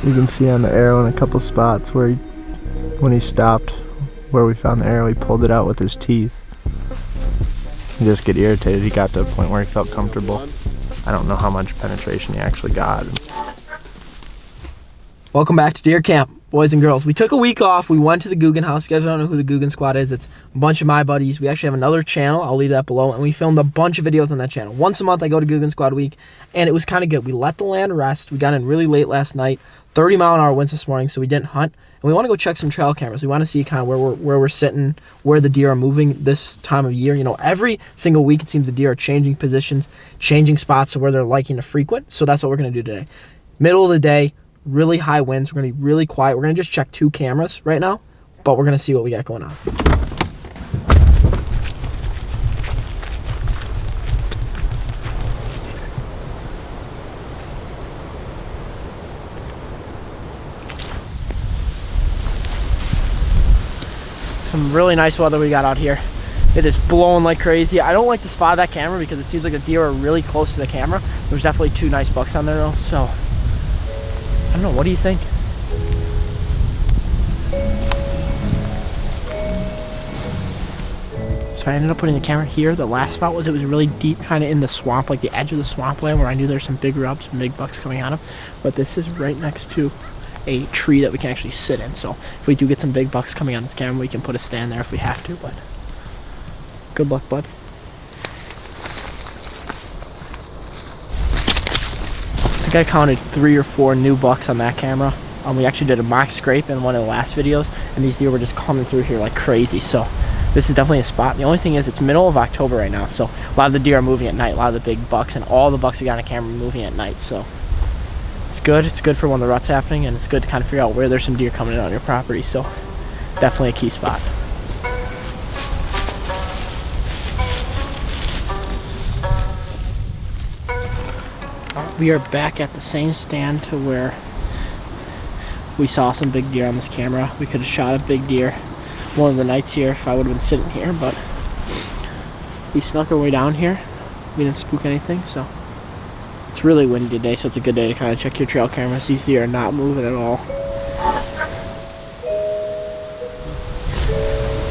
You can see on the arrow in a couple spots where when he stopped, where we found the arrow, he pulled it out with his teeth. He just get irritated. He got to a point where he felt comfortable. I don't know how much penetration he actually got. Welcome back to deer camp, boys and girls. We took a week off. We went to the Googan house. If you guys don't know who the Googan squad is, it's a bunch of my buddies. We actually have another channel. I'll leave that below. And we filmed a bunch of videos on that channel. Once a month, I go to Googan squad week, and it was kind of good. We let the land rest. We got in really late last night. 30-mile-an-hour winds this morning, so we didn't hunt. And we want to go check some trail cameras. We want to see kind of where we're sitting, where the deer are moving this time of year. You know, every single week it seems the deer are changing positions, changing spots to where they're liking to frequent. So that's what we're going to do today. Middle of the day, really high winds. We're going to be really quiet. We're going to just check 2 cameras right now, but we're going to see what we got going on. Some really nice weather we got out here. It is blowing like crazy. I don't like to spot that camera because it seems like the deer are really close to the camera. There's definitely 2 nice bucks on there though, so I don't know, what do you think? So I ended up putting the camera here. The last spot was, it was really deep, kind of in the swamp, like the edge of the swampland where I knew there's some big rubs and big bucks coming out of. But this is right next to a tree that we can actually sit in, so if we do get some big bucks coming on this camera, we can put a stand there if we have to. But good luck, bud. I think I counted 3 or 4 new bucks on that camera. We actually did a mock scrape in one of the last videos, and these deer were just coming through here like crazy. So this is definitely a spot. The only thing is, it's middle of October right now, so a lot of the deer are moving at night. A lot of the big bucks and all the bucks we got on camera are moving at night. So it's good. It's good for when the rut's happening, and it's good to kind of figure out where there's some deer coming in on your property. So definitely a key spot. We are back at the same stand to where we saw some big deer on this camera. We could have shot a big deer one of the nights here if I would have been sitting here, but we snuck our way down here. We didn't spook anything, so it's really windy today, so it's a good day to kind of check your trail cameras. These deer are not moving at all.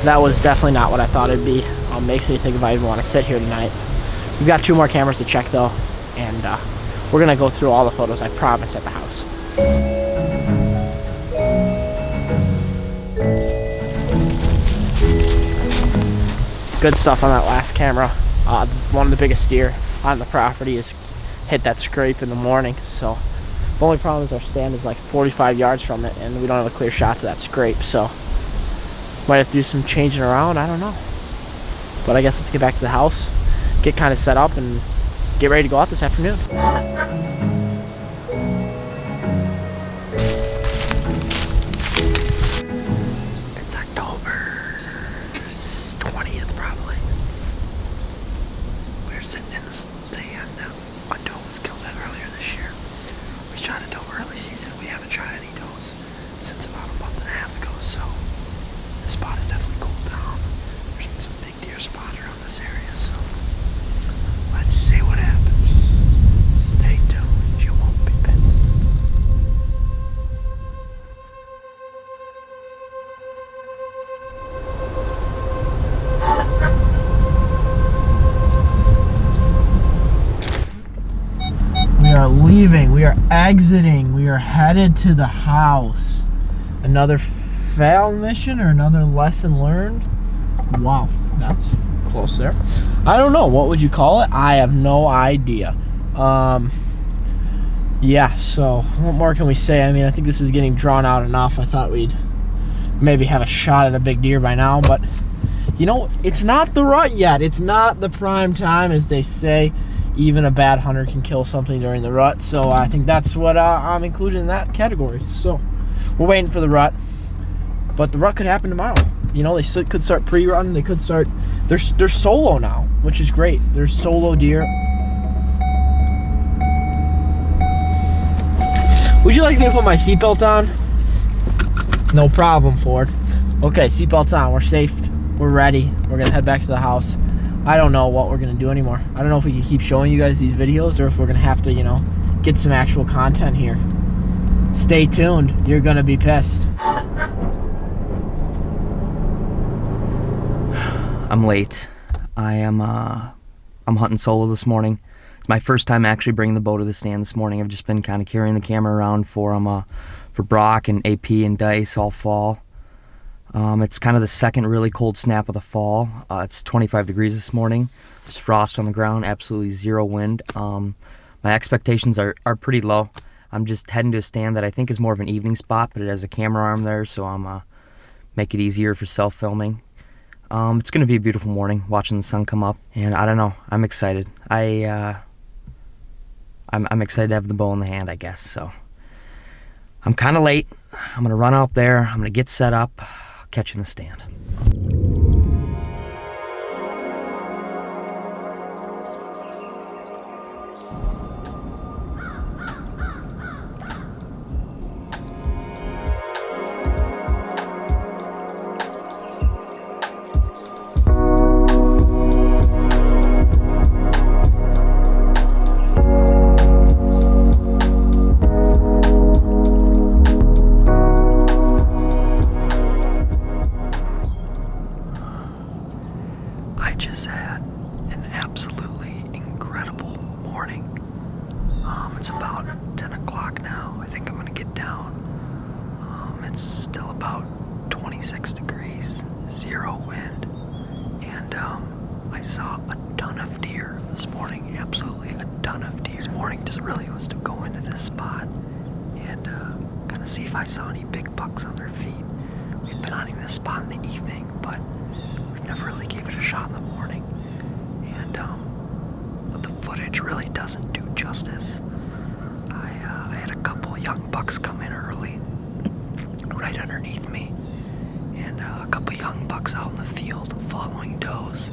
That was definitely not what I thought it'd be. Makes me think if I even want to sit here tonight. We've got 2 more cameras to check though, and we're gonna go through all the photos, I promise, at the house. Good stuff on that last camera. One of the biggest deer on the property is hit that scrape in the morning. So the only problem is our stand is like 45 yards from it, and we don't have a clear shot to that scrape. So might have to do some changing around. I don't know. But I guess let's get back to the house, get kind of set up, and get ready to go out this afternoon. It's October 20th probably. We're sitting in the stand. A doe was killed earlier this year. We shot a doe early season. We haven't shot any does since about a month and a half ago, so the spot is definitely cooled down. There's been some big deer spotted around this area, so let's see what happens. Stay tuned, you won't be missed. We are leaving, we are exiting, we are headed to the house. Another fail mission or another lesson learned? Wow, that's close there. I don't know, what would you call it? I have no idea. Yeah, so what more can we say? I mean, I think this is getting drawn out enough. I thought we'd maybe have a shot at a big deer by now, but you know, it's not the rut yet. It's not the prime time, as they say. Even a bad hunter can kill something during the rut, so I think that's what I'm including in that category. So we're waiting for the rut, but the rut could happen tomorrow. You know, they could start pre-rutting. They could start. They're solo now, which is great. They're solo deer. Would you like me to put my seatbelt on? No problem, Ford. Okay, seatbelt's on. We're safe. We're ready. We're gonna head back to the house. I don't know what we're gonna do anymore. I don't know if we can keep showing you guys these videos or if we're gonna have to, you know, get some actual content here. Stay tuned. You're gonna be pissed. I'm late. I'm hunting solo this morning. It's my first time actually bringing the bow to the stand this morning. I've just been kind of carrying the camera around for Brock and AP and Dice all fall. It's kind of the second really cold snap of the fall. It's 25 degrees this morning. There's frost on the ground, absolutely zero wind. My expectations are pretty low. I'm just heading to a stand that I think is more of an evening spot, but it has a camera arm there, so I'm make it easier for self-filming. It's going to be a beautiful morning, watching the sun come up, and I don't know, I'm excited. I'm excited to have the bow in the hand, I guess, so. I'm kind of late. I'm going to run out there, I'm going to get set up, I'll catch you in the stand. It's about 10 o'clock now. I think I'm gonna get down. It's still about 26 degrees, zero wind, and I saw a ton of deer this morning, absolutely a ton of deer. This morning just really was to go into this spot and kind of see if I saw any big bucks on their feet. We've been hunting this spot in the evening, but we've never really gave it a shot in the morning, and the footage really doesn't do justice. I had a couple young bucks come in early, right underneath me, and a couple young bucks out in the field following does.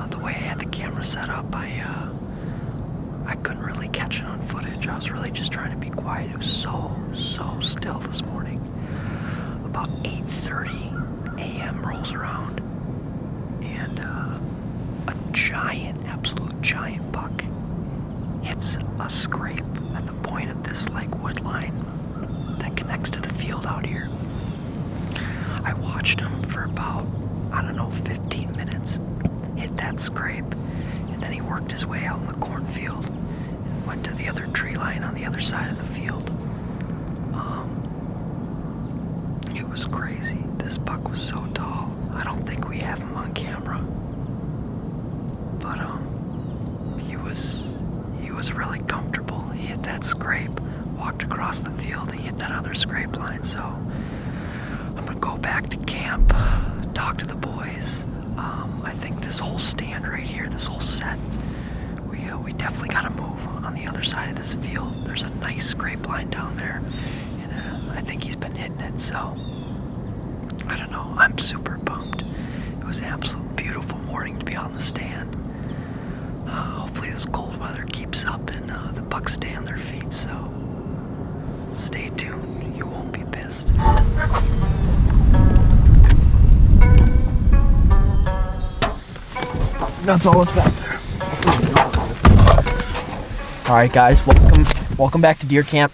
The way I had the camera set up, I couldn't really catch it on footage. I was really just trying to be quiet. It was so still this morning. About 8:30 a.m. rolls around, and a giant, absolute giant buck hits a scrape at the point of this wood line that connects to the field out here. I watched him for about, 15 minutes, hit that scrape, and then he worked his way out in the cornfield and went to the other tree line on the other side of the field. It was crazy. This buck was so tall. I don't think we have him on camera, but he was really comfortable. He hit that scrape, walked across the field, he hit that other scrape line. So I'm gonna go back to camp, talk to the boys. I think this whole stand right here, this whole set, we definitely gotta move on the other side of this field. There's a nice scrape line down there, and I think he's been hitting it, so I don't know, I'm super pumped. It was an absolute beautiful morning to be on the stand. Hopefully this cold weather keeps up and the bucks stay on their feet, so stay tuned, you won't be pissed. That's all that's back there. Alright guys, welcome back to deer camp.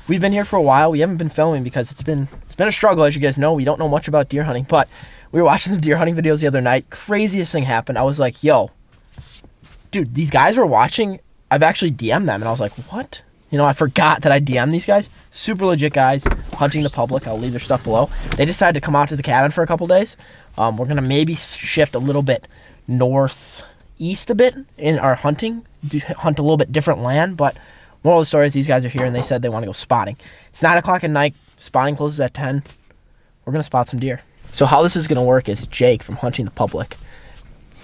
We've been here for a while. We haven't been filming because it's been a struggle, as you guys know. We don't know much about deer hunting, but we were watching some deer hunting videos the other night. Craziest thing happened. I was like, yo, dude, these guys were watching. I've actually DM'd them, and I was like, what? I forgot that I DM'd these guys. Super legit guys, hunting the public. I'll leave their stuff below. They decided to come out to the cabin for a couple days. We're going to maybe shift a little bit northeast a bit in our hunting, hunt a little bit different land, but moral of the story is these guys are here, and they said they want to go spotting. It's 9 o'clock at night. Spotting closes at 10. We're going to spot some deer. So how this is going to work is Jake from Hunting the Public,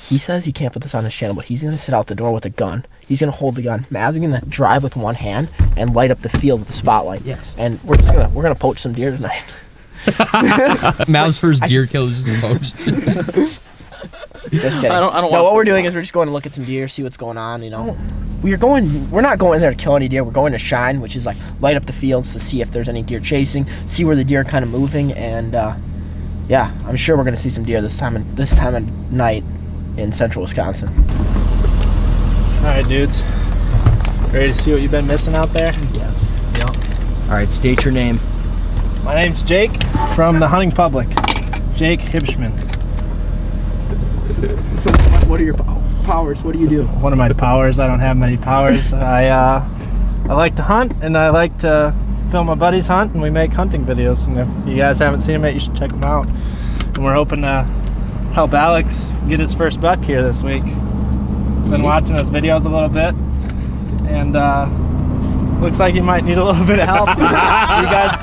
he says he can't put this on his channel, but he's going to sit out the door with a gun. He's going to hold the gun. Mav's going to drive with one hand and light up the field with the spotlight. Yes. And we're going to poach some deer tonight. Mav's first deer kill is just poached. Just kidding. I don't no, what we're doing is we're just going to look at some deer, see what's going on, We're not going there to kill any deer. We're going to shine, which is light up the fields to see if there's any deer chasing, see where the deer are kind of moving, and yeah, I'm sure we're going to see some deer this time of night in central Wisconsin. All right, dudes. Ready to see what you've been missing out there? Yes. Yep. All right, state your name. My name's Jake from the hunting public. Jake HUEBSCHMAN. So what are your powers? What do you do? One of my powers, I don't have many powers. I like to hunt, and I like to film my buddies hunt, and we make hunting videos. And if you guys haven't seen them yet, you should check them out. And we're hoping to help Alex get his first buck here this week. Been watching his videos a little bit, and looks like he might need a little bit of help. You guys